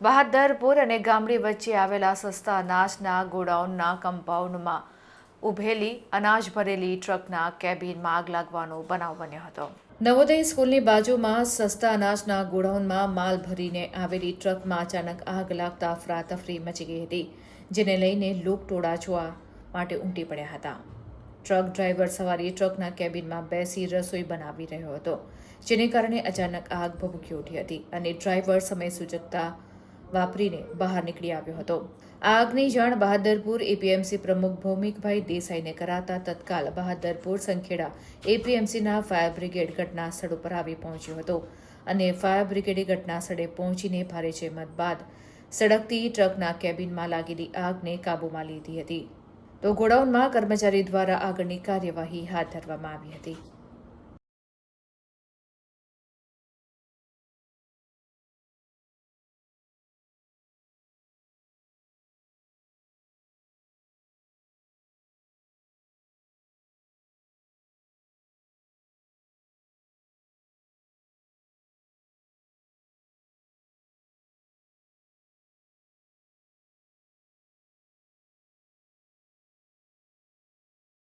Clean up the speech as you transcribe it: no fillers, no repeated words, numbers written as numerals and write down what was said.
બહાદરપુર અને ગામડી વચ્ચે આવેલા સસ્તા અનાજના ગોડાઉનના કમ્પાઉન્ડમાં ઉભેલી અનાજ ભરેલી ટ્રકના કેબિનમાં આગ લાગવાનો બનાવ બન્યો હતો. નવોદય સ્કૂલની બાજુમાં સસ્તા અનાજના ગોડાઉનમાં માલ ભરીને આવેલી ટ્રકમાં અચાનક આગ લાગતા અફરાતફરી મચી ગઈ હતી, જેને લઈને લોકટોળા જોવા માટે ઉમટી પડ્યા હતા. ટ્રક ડ્રાઈવર સવારી ટ્રકના કેબિનમાં બેસી રસોઈ બનાવી રહ્યો હતો, જેને કારણે અચાનક આગ ભભૂકી ઉઠી હતી અને ડ્રાઈવર સમય સૂચકતા વાપરીને બહાર નીકળી આવ્યો હતો. આ આગની જાણ બહાદરપુર એપીએમસી પ્રમુખ ભૌમિકભાઈ દેસાઈને કરાતા તત્કાલ બહાદરપુર સંખેડા એપીએમસીના ફાયર બ્રિગેડ ઘટના સ્થળ ઉપર આવી પહોંચ્યો હતો અને ફાયર બ્રિગેડે ઘટના સ્થળે પહોંચીને ભારે જહેમત બાદ સળગતી ટ્રકના કેબિનમાં લાગેલી આગને કાબૂમાં લીધી હતી. તો ગોડાઉનમાં કર્મચારી દ્વારા આગળની કાર્યવાહી હાથ ધરવામાં આવી હતી.